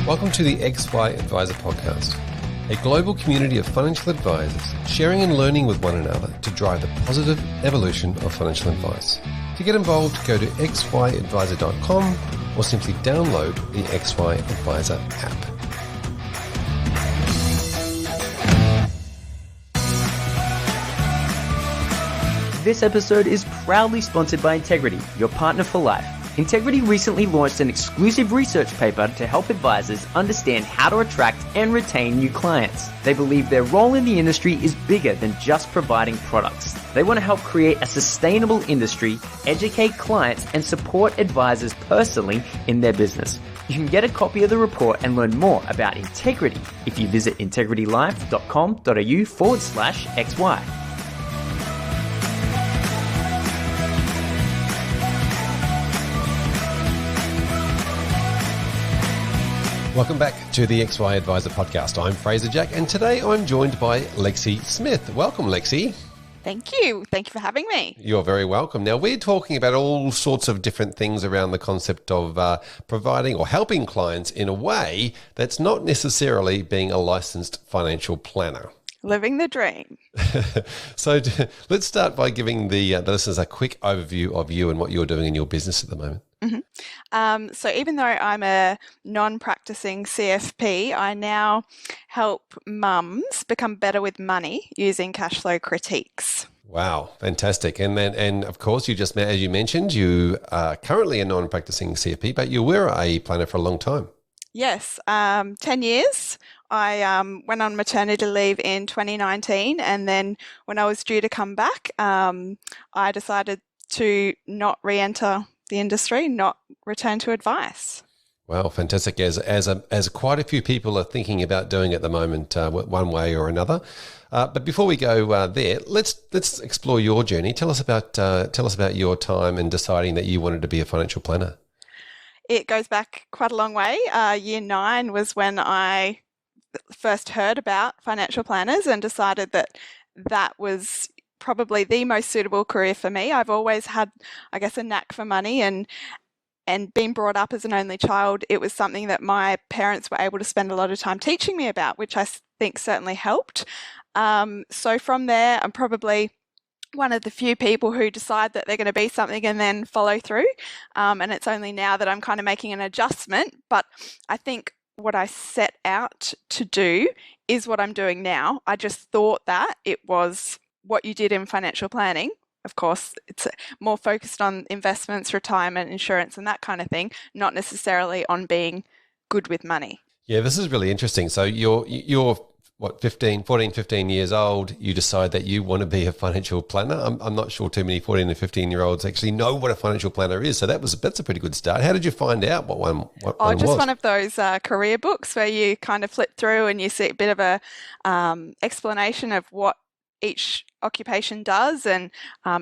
Welcome to the XY Advisor Podcast, a global community of financial advisors sharing and learning with one another to drive the positive evolution of financial advice. To get involved, go to xyadvisor.com or simply download the XY Advisor app. This episode is proudly sponsored by Integrity, your partner for life. Integrity recently launched an exclusive research paper to help advisors understand how to attract and retain new clients. They believe their role in the industry is bigger than just providing products. They want to help create a sustainable industry, educate clients, and support advisors personally in their business. You can get a copy of the report and learn more about Integrity if you visit integritylife.com.au/XY. Welcome back to the XY Advisor Podcast. I'm Fraser Jack, and today I'm joined by Lexi Smith. Welcome, Lexi. Thank you. Thank you for having me. You're very welcome. Now, we're talking about all sorts of different things around the concept of providing or helping clients in a way that's not necessarily being a licensed financial planner. Living the dream. So let's start by giving the listeners a quick overview of you and what you're doing in your business at the moment. Mm-hmm. So even though I'm a non-practicing CFP, I now help mums become better with money using cash flow critiques. Wow, fantastic. And of course, you just, as you mentioned, you are currently a non-practicing CFP, but you were a planner for a long time. Yes, 10 years. I went on maternity leave in 2019, and then when I was due to come back, I decided to not re-enter the industry, not return to advice. Wow, fantastic. As quite a few people are thinking about doing at the moment, one way or another. But before we go there, let's explore your journey. Tell us about your time in deciding that you wanted to be a financial planner. It goes back quite a long way. Year 9 was when I first heard about financial planners and decided that that was probably the most suitable career for me. I've always had, I guess, a knack for money, and being brought up as an only child, it was something that my parents were able to spend a lot of time teaching me about, which I think certainly helped. So from there, I'm probably one of the few people who decide that they're going to be something and then follow through. And it's only now that I'm kind of making an adjustment. But I think what I set out to do is what I'm doing now. I just thought that it was what you did in financial planning. Of course, it's more focused on investments, retirement, insurance, and that kind of thing, not necessarily on being good with money. Yeah, this is really interesting. So you're what, 15 years old, you decide that you want to be a financial planner. I'm not sure too many 14 and 15-year-olds actually know what a financial planner is. So that's a pretty good start. How did you find out what one was? One of those career books where you kind of flip through and you see a bit of a explanation of what each occupation does, and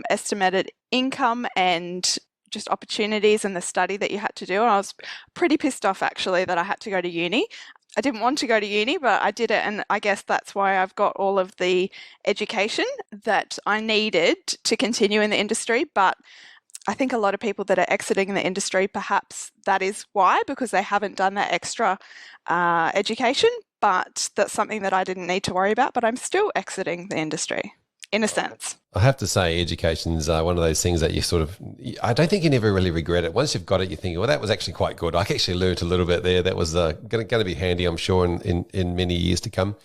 estimated income and just opportunities and the study that you had to do. And I was pretty pissed off actually that I had to go to uni. I didn't want to go to uni, but I did it, and I guess that's why I've got all of the education that I needed to continue in the industry. But I think a lot of people that are exiting the industry, perhaps that is why, because they haven't done that extra education. But that's something that I didn't need to worry about, but I'm still exiting the industry, in a sense. I have to say, education's one of those things that you I don't think you never really regret it. Once you've got it, you think, well, that was actually quite good. I actually learned a little bit there. That was going to be handy, I'm sure, in many years to come.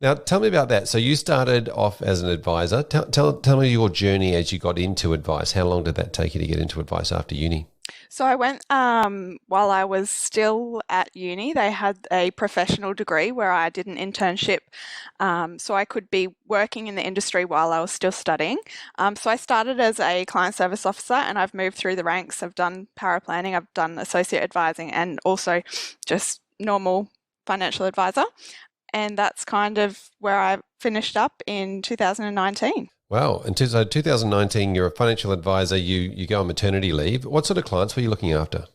Now, tell me about that. So you started off as an advisor. Tell me your journey as you got into advice. How long did that take you to get into advice after uni? So I went, while I was still at uni, they had a professional degree where I did an internship, so I could be working in the industry while I was still studying. So I started as a client service officer, and I've moved through the ranks. I've done paraplanning, I've done associate advising, and also just normal financial advisor. And that's kind of where I finished up in 2019. Wow. And so 2019, you're a financial advisor, you go on maternity leave. What sort of clients were you looking after?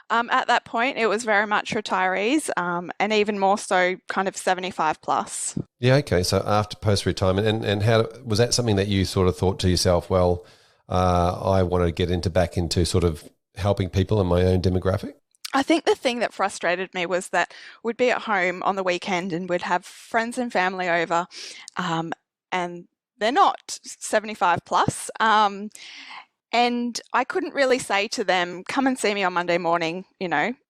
At that point, it was very much retirees, and even more so kind of 75 plus. Yeah, okay. So after post-retirement, and how was that something that you sort of thought to yourself, well, I want to get back into sort of helping people in my own demographic? I think the thing that frustrated me was that we'd be at home on the weekend and we'd have friends and family over, and they're not 75 plus. And I couldn't really say to them, come and see me on Monday morning,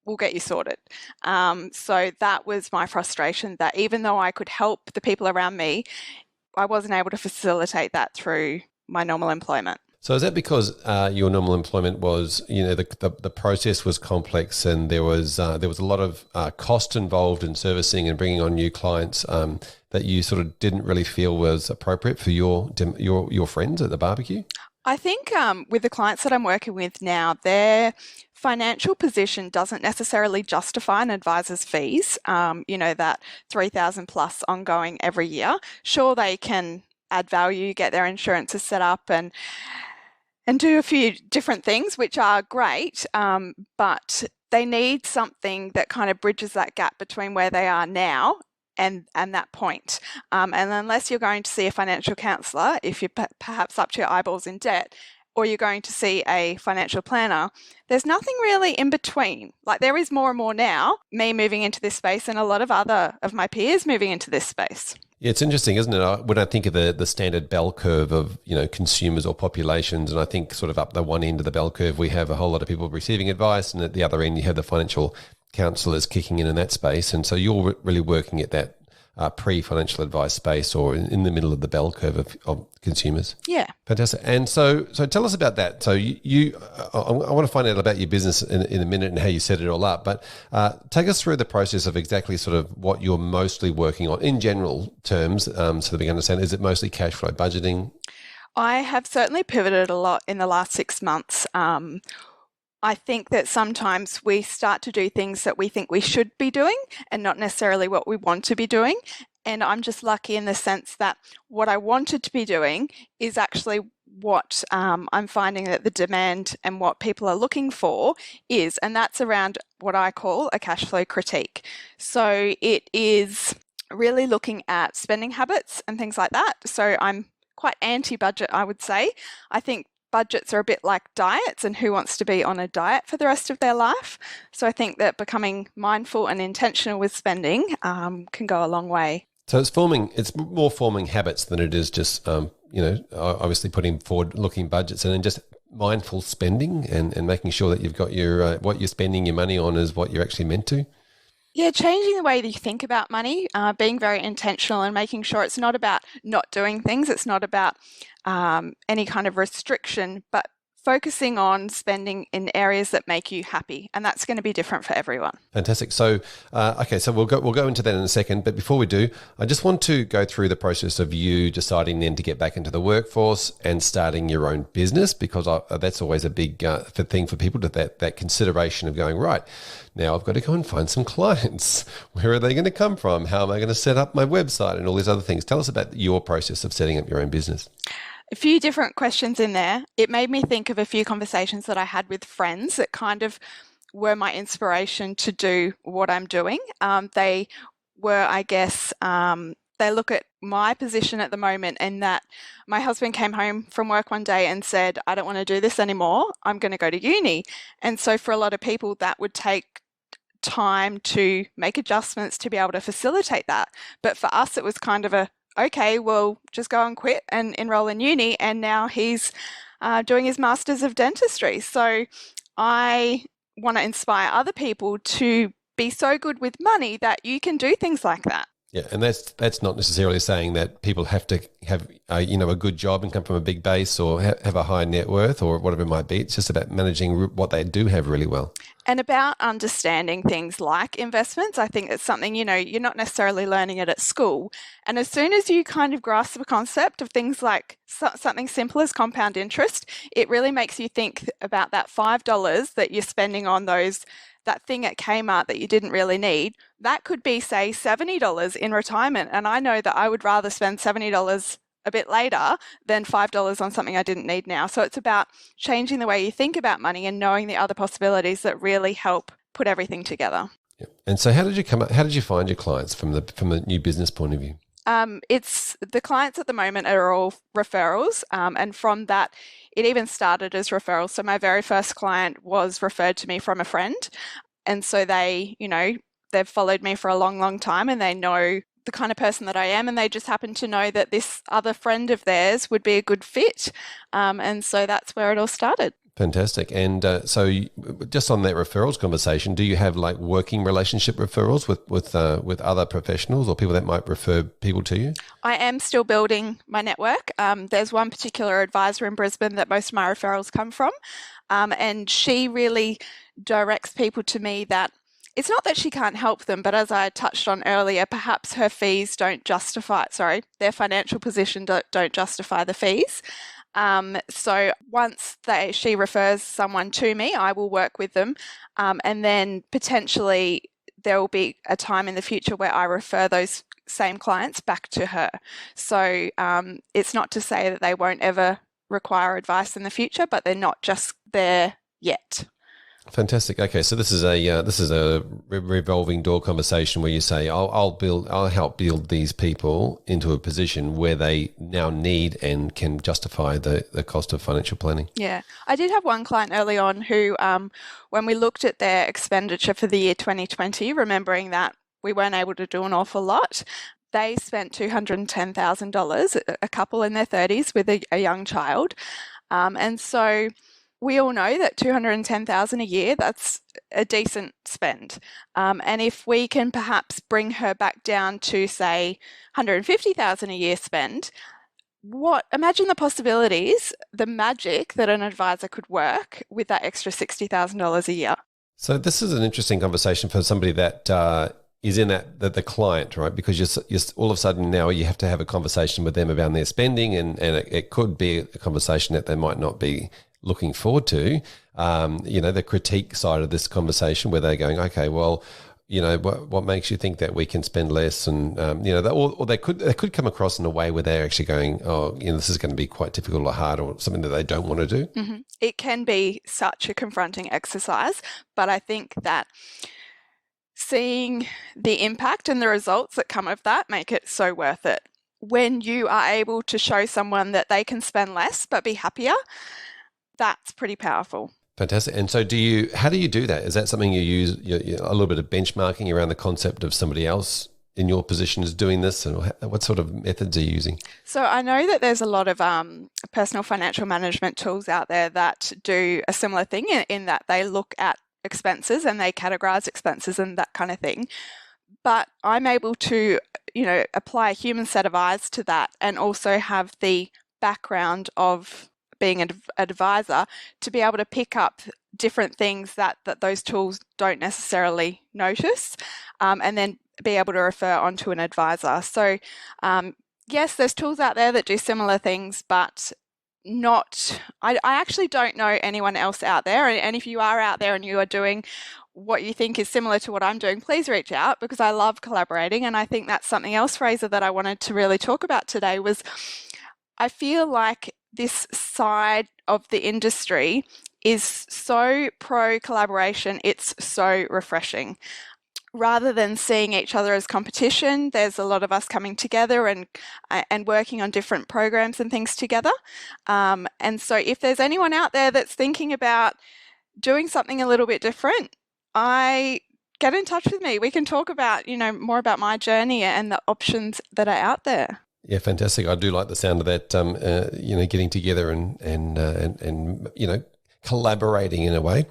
we'll get you sorted. So that was my frustration, that even though I could help the people around me, I wasn't able to facilitate that through my normal employment. So is that because your normal employment was, the process was complex and there was a lot of cost involved in servicing and bringing on new clients that you sort of didn't really feel was appropriate for your friends at the barbecue? I think with the clients that I'm working with now, their financial position doesn't necessarily justify an advisor's fees. That 3,000 plus ongoing every year. Sure, they can add value, get their insurances set up, and do a few different things, which are great, but they need something that kind of bridges that gap between where they are now and that point. And unless you're going to see a financial counsellor, if you're perhaps up to your eyeballs in debt, or you're going to see a financial planner, there's nothing really in between. Like, there is more and more now, me moving into this space and a lot of other of my peers moving into this space. Yeah, it's interesting, isn't it? When I think of the standard bell curve of, consumers or populations, and I think sort of up the one end of the bell curve, we have a whole lot of people receiving advice, and at the other end, you have the financial counsellors kicking in that space. And so you're really working at that pre-financial advice space, or in the middle of the bell curve of consumers. Yeah. Fantastic. And so tell us about that. So I want to find out about your business in a minute and how you set it all up, but take us through the process of exactly sort of what you're mostly working on in general terms, so that we can understand. Is it mostly cash flow budgeting? I have certainly pivoted a lot in the last 6 months. I think that sometimes we start to do things that we think we should be doing and not necessarily what we want to be doing. And I'm just lucky in the sense that what I wanted to be doing is actually what I'm finding that the demand and what people are looking for is, and that's around what I call a cash flow critique. So it is really looking at spending habits and things like that. So I'm quite anti-budget, I would say. I think budgets are a bit like diets, and who wants to be on a diet for the rest of their life? So I think that becoming mindful and intentional with spending can go a long way. So it's more forming habits than it is just, obviously putting forward-looking budgets and then just mindful spending and making sure that you've got your what you're spending your money on is what you're actually meant to. Yeah, changing the way that you think about money, being very intentional and making sure it's not about not doing things. It's not about any kind of restriction, but focusing on spending in areas that make you happy, and that's going to be different for everyone. Fantastic. So, so we'll go into that in a second. But before we do, I just want to go through the process of you deciding then to get back into the workforce and starting your own business, because that's always a big thing for people, that consideration of going, right, now I've got to go and find some clients. Where are they going to come from? How am I going to set up my website and all these other things? Tell us about your process of setting up your own business. A few different questions in there. It made me think of a few conversations that I had with friends that kind of were my inspiration to do what I'm doing. They were, I guess, they look at my position at the moment, and that my husband came home from work one day and said, I don't want to do this anymore. I'm going to go to uni. And so for a lot of people, that would take time to make adjustments to be able to facilitate that. But for us, it was kind of okay, well, just go and quit and enroll in uni. And now he's doing his Masters of Dentistry. So I want to inspire other people to be so good with money that you can do things like that. Yeah, and that's not necessarily saying that people have to have a good job and come from a big base or have a high net worth or whatever it might be. It's just about managing what they do have really well. And about understanding things like investments. I think it's something, you're not necessarily learning it at school. And as soon as you kind of grasp the concept of things like something simple as compound interest, it really makes you think about that $5 that you're spending on that thing at Kmart that you didn't really need. That could be, say, $70 in retirement. And I know that I would rather spend $70 a bit later than $5 on something I didn't need now. So it's about changing the way you think about money and knowing the other possibilities that really help put everything together. Yep. And so how did you find your clients from the new business point of view? It's the clients at the moment are all referrals. And from that, it even started as referrals. So my very first client was referred to me from a friend. And so they, they've followed me for a long, long time, and they know the kind of person that I am, and they just happen to know that this other friend of theirs would be a good fit. And so that's where it all started. Fantastic. And just on that referrals conversation, do you have like working relationship referrals with other professionals or people that might refer people to you? I am still building my network. There's one particular advisor in Brisbane that most of my referrals come from, and she really directs people to me that it's not that she can't help them, but as I touched on earlier, perhaps her fees don't justify, their financial position don't justify the fees. So once she refers someone to me, I will work with them. And then potentially there will be a time in the future where I refer those same clients back to her. So it's not to say that they won't ever require advice in the future, but they're not just there yet. Fantastic. Okay, so this is a revolving door conversation where you say, I'll help build these people into a position where they now need and can justify the cost of financial planning. Yeah, I did have one client early on who, when we looked at their expenditure for the year 2020, remembering that we weren't able to do an awful lot, they spent $210,000, a couple in their 30s with a young child, and so we all know that $210,000 a year, that's a decent spend. And if we can perhaps bring her back down to, say, $150,000 a year spend, imagine the possibilities, the magic that an advisor could work with that extra $60,000 a year. So this is an interesting conversation for somebody that is in that the client, right? Because you're all of a sudden now you have to have a conversation with them about their spending, and it could be a conversation that they might not be looking forward to, the critique side of this conversation where they're going, okay, well, what makes you think that we can spend less? And, or they could come across in a way where they're actually going, this is going to be quite difficult or hard or something that they don't want to do. Mm-hmm. It can be such a confronting exercise, but I think that seeing the impact and the results that come of that make it so worth it. When you are able to show someone that they can spend less but be happier, that's pretty powerful. Fantastic. And so how do you do that? Is that something you use, a little bit of benchmarking around the concept of somebody else in your position is doing this? And what sort of methods are you using? So I know that there's a lot of personal financial management tools out there that do a similar thing in that they look at expenses and they categorize expenses and that kind of thing. But I'm able to, apply a human set of eyes to that and also have the background of being an advisor to be able to pick up different things that those tools don't necessarily notice, and then be able to refer onto an advisor. So yes, there's tools out there that do similar things, but I actually don't know anyone else out there. And if you are out there and you are doing what you think is similar to what I'm doing, please reach out, because I love collaborating. And I think that's something else, Fraser, that I wanted to really talk about today was I feel like this side of the industry is so pro collaboration, it's so refreshing. Rather than seeing each other as competition, there's a lot of us coming together and working on different programs and things together. And so if there's anyone out there that's thinking about doing something a little bit different, get in touch with me. We can talk about, more about my journey and the options that are out there. Yeah, fantastic. I do like the sound of that, getting together and collaborating in a way.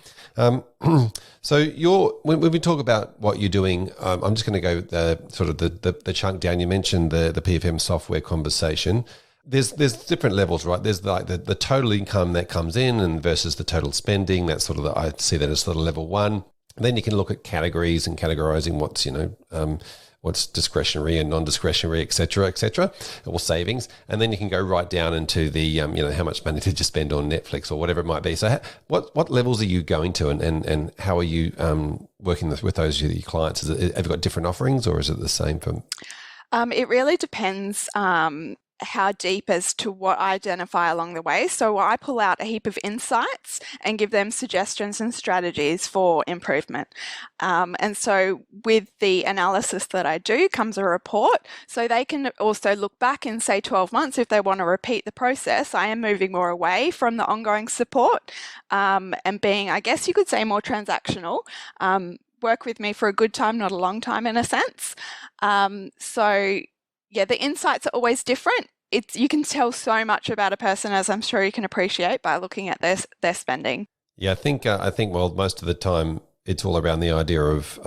So when we talk about what you're doing, I'm just going to go the chunk down. You mentioned the PFM software conversation. There's different levels, right? There's like the total income that comes in and versus the total spending. That's sort of I see that as sort of level one. And then you can look at categories and categorizing what's discretionary and non-discretionary, et cetera, or savings. And then you can go right down into the, how much money did you spend on Netflix or whatever it might be. So what levels are you going to and how are you working with those with your clients? Have you got different offerings or is it the same for? It really depends how deep as to what I identify along the way. So I pull out a heap of insights and give them suggestions and strategies for improvement. And so with the analysis that I do comes a report. So they can also look back in, say, 12 months if they want to repeat the process. I am moving more away from the ongoing support and being, I guess you could say, more transactional. work with me for a good time, not a long time in a sense. So yeah, the insights are always different. You can tell so much about a person, as I'm sure you can appreciate, by looking at their spending. Yeah, I think well, most of the time it's all around the idea of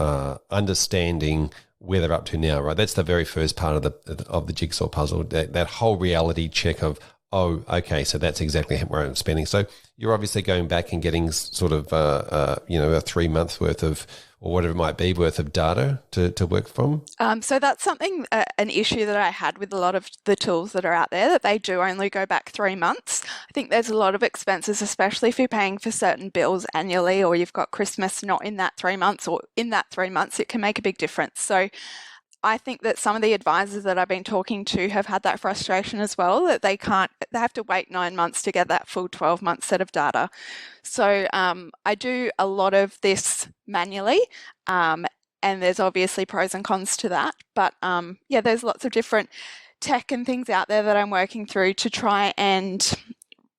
understanding where they're up to now, right? That's the very first part of the jigsaw puzzle. That whole reality check of, oh, okay, so that's exactly where I'm spending. So you're obviously going back and getting sort of a 3 month worth of, or whatever it might be, worth of data to work from? So that's something, an issue that I had with a lot of the tools that are out there, that they do only go back 3 months. I think there's a lot of expenses, especially if you're paying for certain bills annually, or you've got Christmas not in that 3 months, or in that 3 months, it can make a big difference. So I think that some of the advisors that I've been talking to have had that frustration as well, that they have to wait 9 months to get that full 12-month set of data. So I do a lot of this manually, and there's obviously pros and cons to that. But yeah, there's lots of different tech and things out there that I'm working through to try and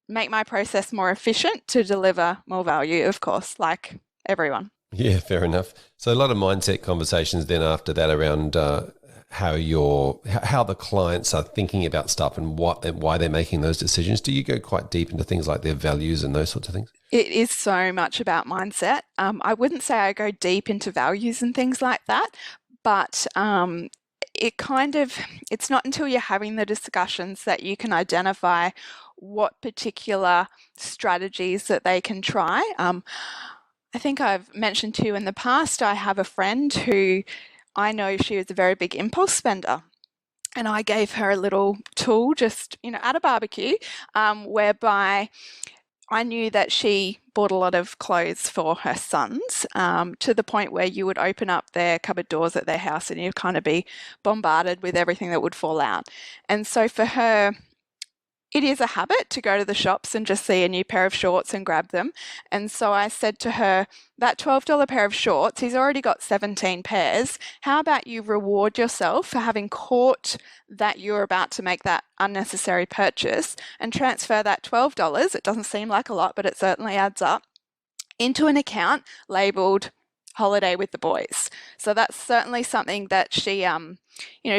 make my process more efficient to deliver more value, of course, like everyone. Yeah, fair enough. So a lot of mindset conversations then after that around how the clients are thinking about stuff and why they're making those decisions. Do you go quite deep into things like their values and those sorts of things? It is so much about mindset. I wouldn't say I go deep into values and things like that, but it's not until you're having the discussions that you can identify what particular strategies that they can try. I think I've mentioned to you in the past, I have a friend who I know she was a very big impulse spender. And I gave her a little tool just, at a barbecue, whereby I knew that she bought a lot of clothes for her sons, to the point where you would open up their cupboard doors at their house and you'd kind of be bombarded with everything that would fall out. And so for her, it is a habit to go to the shops and just see a new pair of shorts and grab them. And so I said to her, that $12 pair of shorts, he's already got 17 pairs. How about you reward yourself for having caught that you're about to make that unnecessary purchase, and transfer that $12, it doesn't seem like a lot, but it certainly adds up, into an account labeled holiday with the boys. So that's certainly something that she,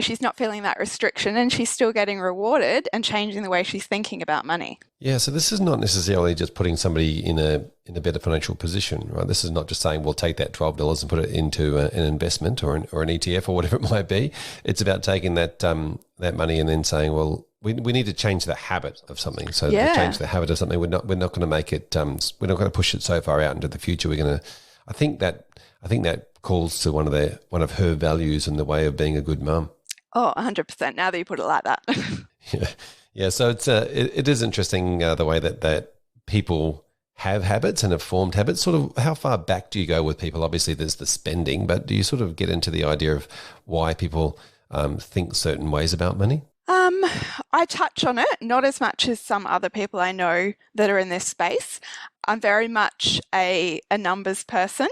she's not feeling that restriction, and she's still getting rewarded and changing the way she's thinking about money. Yeah, so this is not necessarily just putting somebody in a better financial position, right? This is not just saying, we'll take that $12 and put it into an investment or an ETF or whatever it might be. It's about taking that money and then saying, well, we need to change the habit of something. So to change the habit of something, we're not going to make it. We're not going to push it so far out into the future. We're going to. I think that calls to one of her values and the way of being a good mum. Oh, 100%. Now that you put it like that. Yeah. So it is interesting the way that people have habits and have formed habits. Sort of, how far back do you go with people? Obviously, there's the spending, but do you sort of get into the idea of why people think certain ways about money? I touch on it, not as much as some other people I know that are in this space. I'm very much a numbers person,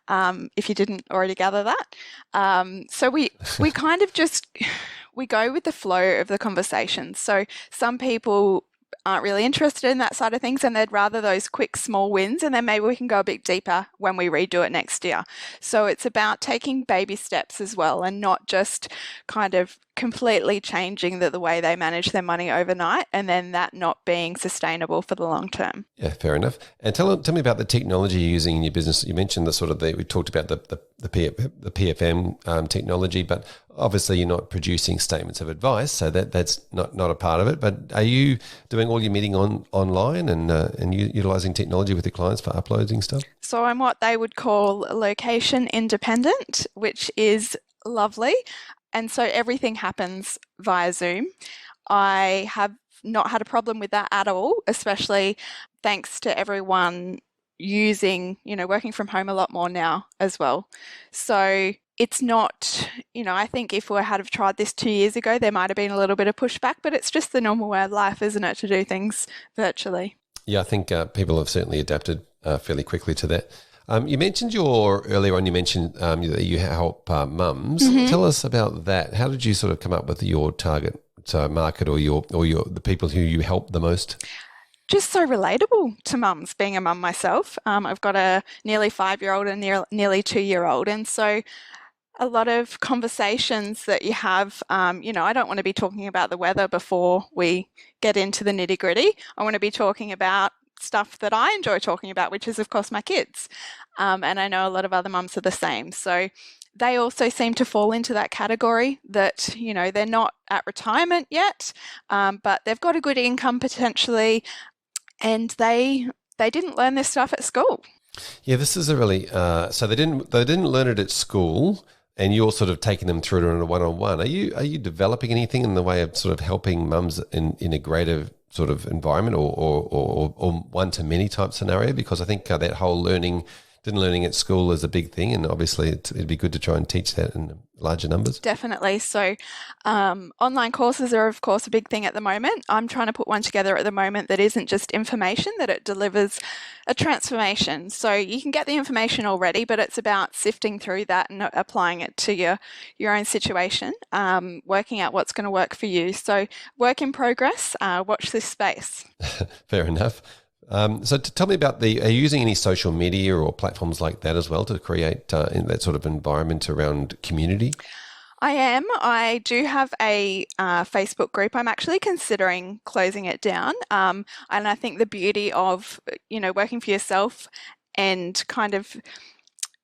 if you didn't already gather that. So we kind of we go with the flow of the conversation. So some people aren't really interested in that side of things, and they'd rather those quick small wins, and then maybe we can go a bit deeper when we redo it next year. So it's about taking baby steps as well, and not just kind of completely changing the way they manage their money overnight, and then that not being sustainable for the long term. Yeah, fair enough. And tell me about the technology you're using in your business. You mentioned we talked about the PFM technology, but obviously you're not producing statements of advice, so that's not a part of it. But are you doing all your meeting online and utilizing technology with your clients for uploading stuff? So I'm what they would call location independent, which is lovely. And so everything happens via Zoom. I have not had a problem with that at all, especially thanks to everyone working from home a lot more now as well. So it's not, I think if we had have tried this 2 years ago, there might have been a little bit of pushback, but it's just the normal way of life, isn't it, to do things virtually? Yeah, I think people have certainly adapted fairly quickly to that. You mentioned earlier on that you help mums. Mm-hmm. Tell us about that. How did you sort of come up with your target market or the people who you help the most? just so relatable to mums, being a mum myself. I've got a nearly 5-year-old and nearly 2-year-old. And so a lot of conversations that you have, I don't want to be talking about the weather before we get into the nitty gritty. I want to be talking about stuff that I enjoy talking about, which is, of course, my kids. And I know a lot of other mums are the same. So they also seem to fall into that category that, they're not at retirement yet, but they've got a good income potentially, and they didn't learn this stuff at school. Yeah, this is a really so they didn't learn it at school, and you're sort of taking them through it on a one-on-one. Are you developing anything in the way of sort of helping mums in a greater sort of environment or one-to-many type scenario? Because I think that whole learning at school is a big thing, and obviously it'd be good to try and teach that in larger numbers. Definitely. So online courses are, of course, a big thing at the moment. I'm trying to put one together at the moment that isn't just information, that it delivers a transformation. So you can get the information already, but it's about sifting through that and applying it to your own situation, working out what's going to work for you. So work in progress, watch this space. Fair enough. So tell me about are you using any social media or platforms like that as well to create in that sort of environment around community? I am. I do have a Facebook group. I'm actually considering closing it down. And I think the beauty of, working for yourself and kind of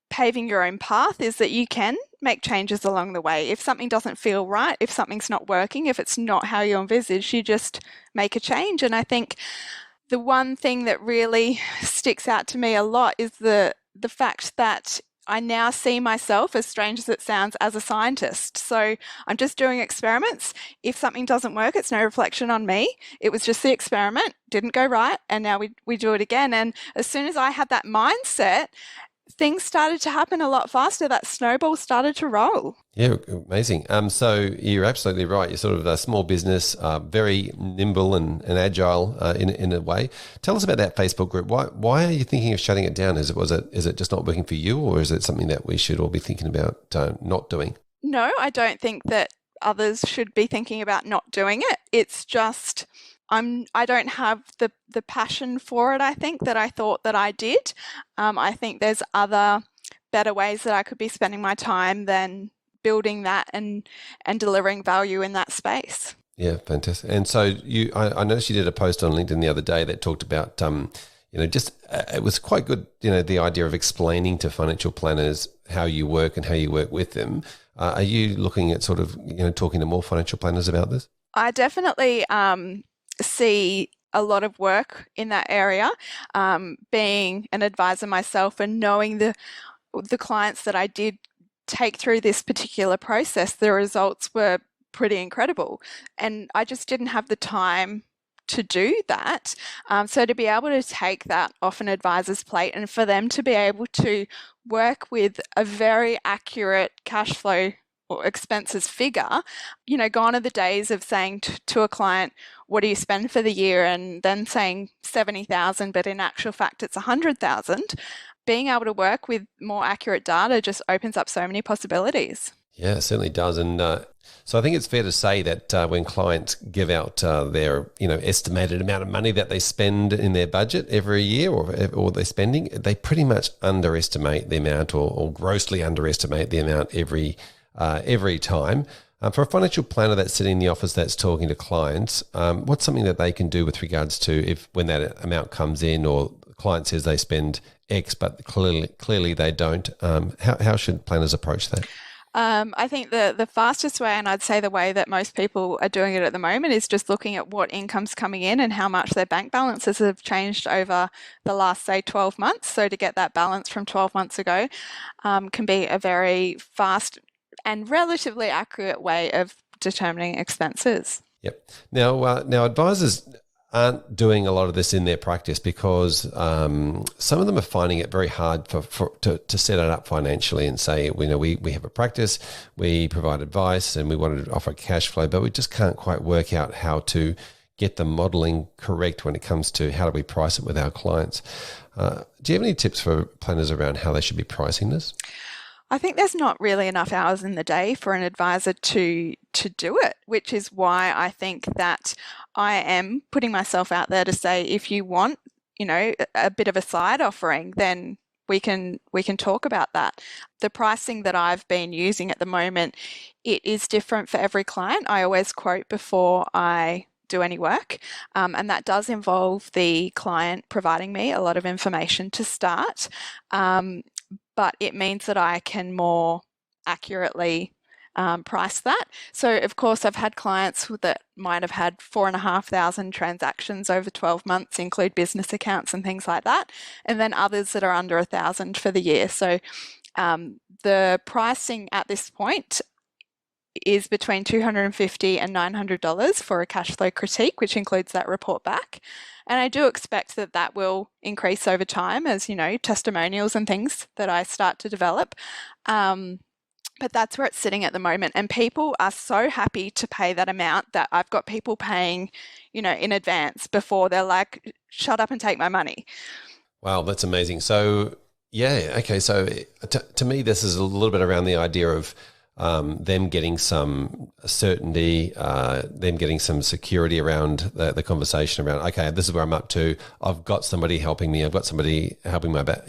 paving your own path is that you can make changes along the way. If something doesn't feel right, if something's not working, if it's not how you envisage, you just make a change. And I think the one thing that really sticks out to me a lot is the fact that I now see myself, as strange as it sounds, as a scientist. So I'm just doing experiments. If something doesn't work, it's no reflection on me. It was just the experiment, didn't go right, and now we do it again. And as soon as I had that mindset, things started to happen a lot faster. That snowball started to roll. Yeah, amazing. So you're absolutely right. You're sort of a small business, very nimble and agile in a way. Tell us about that Facebook group. Why are you thinking of shutting it down? Is it just not working for you, or is it something that we should all be thinking about not doing? No, I don't think that others should be thinking about not doing it. It's just I don't have the passion for it, I think, that I thought that I did. I think there's other better ways that I could be spending my time than building that and delivering value in that space. Yeah, fantastic. And so I noticed you did a post on LinkedIn the other day that talked about, it was quite good, the idea of explaining to financial planners how you work and how you work with them. Are you looking at sort of, talking to more financial planners about this? I definitely see a lot of work in that area. Being an advisor myself and knowing the clients that I did take through this particular process, the results were pretty incredible. And I just didn't have the time to do that. So to be able to take that off an advisor's plate and for them to be able to work with a very accurate cash flow or expenses figure, gone are the days of saying to a client, what do you spend for the year? And then saying 70,000, but in actual fact, it's 100,000. Being able to work with more accurate data just opens up so many possibilities. Yeah, it certainly does. And so I think it's fair to say that when clients give out their estimated amount of money that they spend in their budget every year or they're spending, they pretty much underestimate the amount or grossly underestimate the amount every time. For a financial planner that's sitting in the office that's talking to clients, what's something that they can do with regards to when that amount comes in or the client says they spend X, but clearly they don't? How should planners approach that? I think the fastest way, and I'd say the way that most people are doing it at the moment, is just looking at what income's coming in and how much their bank balances have changed over the last, say, 12 months. So to get that balance from 12 months ago can be a very fast and relatively accurate way of determining expenses. Yep. Now advisors aren't doing a lot of this in their practice because some of them are finding it very hard to set it up financially and say, we have a practice, we provide advice and we want to offer cash flow, but we just can't quite work out how to get the modeling correct when it comes to how do we price it with our clients. Do you have any tips for planners around how they should be pricing this? I think there's not really enough hours in the day for an advisor to do it, which is why I think that I am putting myself out there to say, if you want, a bit of a side offering, then we can talk about that. The pricing that I've been using at the moment, it is different for every client. I always quote before I do any work, and that does involve the client providing me a lot of information to start. But it means that I can more accurately price that. So, of course, I've had clients that might have had 4,500 transactions over 12 months, include business accounts and things like that, and then others that are under 1,000 for the year. So, the pricing at this point is between $250 and $900 for a cash flow critique, which includes that report back. And I do expect that that will increase over time as, testimonials and things that I start to develop. But that's where it's sitting at the moment. And people are so happy to pay that amount that I've got people paying, in advance before they're like, shut up and take my money. Wow, that's amazing. So, yeah, okay. So to me, this is a little bit around the idea of them getting some certainty, them getting some security around the conversation around, okay, this is where I'm up to. I've got somebody helping me. I've got somebody helping my back,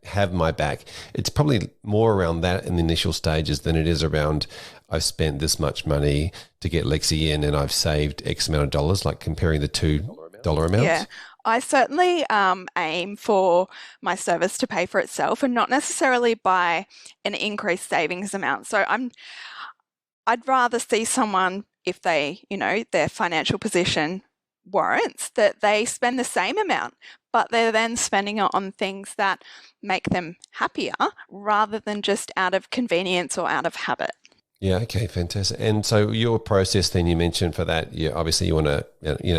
have my back. It's probably more around that in the initial stages than it is around I've spent this much money to get Lexi in and I've saved X amount of dollars, like comparing the $2 amounts. Yeah. I certainly aim for my service to pay for itself and not necessarily by an increased savings amount. So I'd rather see someone, if they, their financial position warrants, that they spend the same amount, but they're then spending it on things that make them happier rather than just out of convenience or out of habit. Yeah. Okay. Fantastic. And so your process, then you mentioned for that, obviously you want to,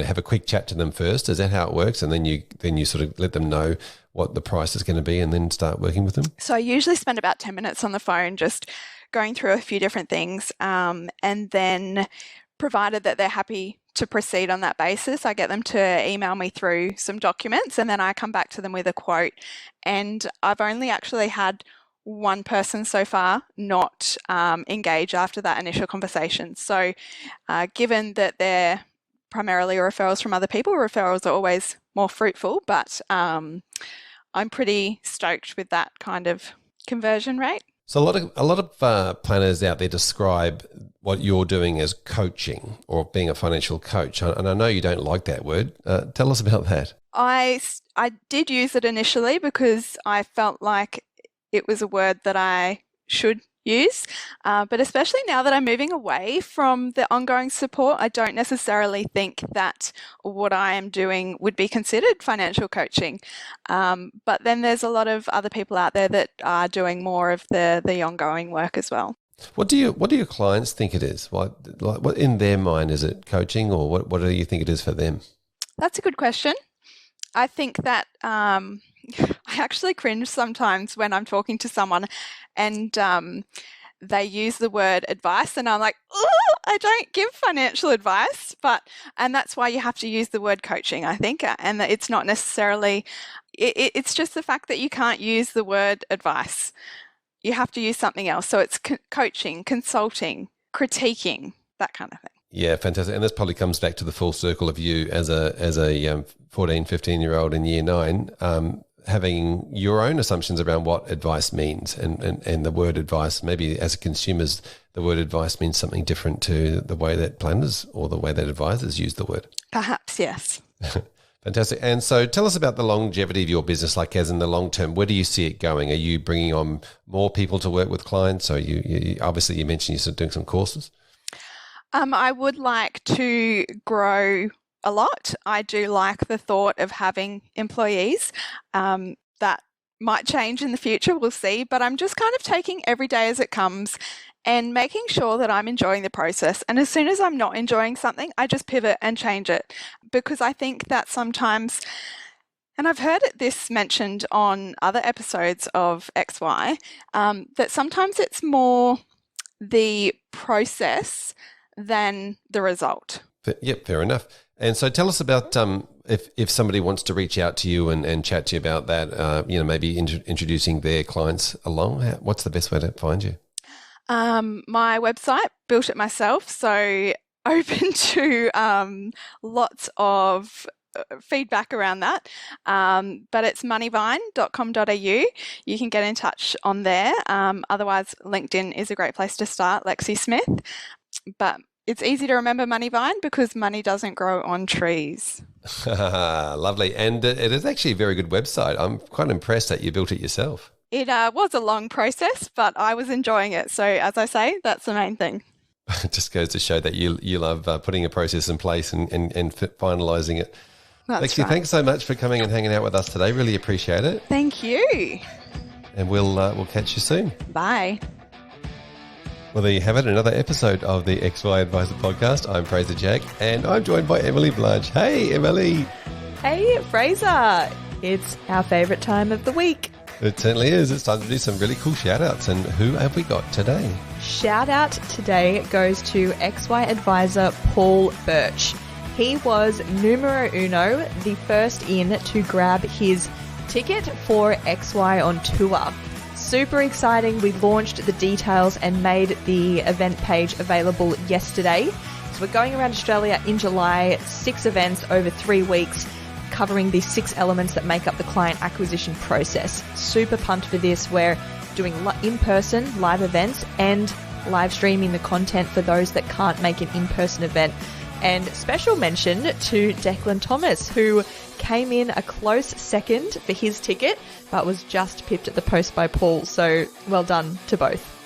have a quick chat to them first. Is that how it works? And then you sort of let them know what the price is going to be, and then start working with them. So I usually spend about 10 minutes on the phone, just going through a few different things, and then, provided that they're happy to proceed on that basis, I get them to email me through some documents, and then I come back to them with a quote. And I've only actually had one person so far not engage after that initial conversation. So given that they're primarily referrals from other people, referrals are always more fruitful, but I'm pretty stoked with that kind of conversion rate. So a lot of planners out there describe what you're doing as coaching or being a financial coach, and I know you don't like that word. Tell us about that. I did use it initially because I felt like it was a word that I should use, but especially now that I'm moving away from the ongoing support, I don't necessarily think that what I am doing would be considered financial coaching. But then there's a lot of other people out there that are doing more of the ongoing work as well. What do your clients think it is? What in their mind, is it coaching, or what do you think it is for them? That's a good question. I think that I actually cringe sometimes when I'm talking to someone and they use the word advice, and I'm like, oh, I don't give financial advice, and that's why you have to use the word coaching, I think, and that it's not necessarily, it's just the fact that you can't use the word advice. You have to use something else. So it's coaching, consulting, critiquing, that kind of thing. Yeah, fantastic. And this probably comes back to the full circle of you as a 14, 15-year-old in year 9, having your own assumptions around what advice means, and the word advice, maybe as consumers, the word advice means something different to the way that planners or the way that advisors use the word. Perhaps, yes. Fantastic. And so tell us about the longevity of your business, like as in the long term. Where do you see it going? Are you bringing on more people to work with clients? So you obviously, you mentioned you're doing some courses. I would like to grow a lot. I do like the thought of having employees. That might change in the future, we'll see, but I'm just kind of taking every day as it comes and making sure that I'm enjoying the process. And as soon as I'm not enjoying something, I just pivot and change it, because I think that sometimes, and I've heard this mentioned on other episodes of XY, that sometimes it's more the process than the result. Yep, fair enough. And so tell us about, if somebody wants to reach out to you and chat to you about that, maybe introducing their clients along, what's the best way to find you? My website, built it myself, so open to lots of feedback around that. But it's moneyvine.com.au. You can get in touch on there. Otherwise, LinkedIn is a great place to start, Lexi Smith. But it's easy to remember MoneyVine because money doesn't grow on trees. Lovely. And it is actually a very good website. I'm quite impressed that you built it yourself. It was a long process, but I was enjoying it. So as I say, that's the main thing. It just goes to show that you love putting a process in place and finalising it. That's Lexi, right. thanks so much for coming and hanging out with us today. Really appreciate it. Thank you. And we'll catch you soon. Bye. Well, there you have it, another episode of the XY Advisor podcast. I'm Fraser Jack, and I'm joined by Emily Blanche. Hey, Emily. Hey, Fraser. It's our favourite time of the week. It certainly is. It's time to do some really cool shout-outs. And who have we got today? Shout out today goes to XY Advisor Paul Birch. He was numero uno, the first in to grab his ticket for XY on tour. Super exciting. We launched the details and made the event page available yesterday. So we're going around Australia in July, 6 events over 3 weeks, covering the 6 elements that make up the client acquisition process. Super pumped for this. We're doing in-person live events and live streaming the content for those that can't make an in-person event. And special mention to Declan Thomas, who came in a close second for his ticket, but was just pipped at the post by Paul. So well done to both.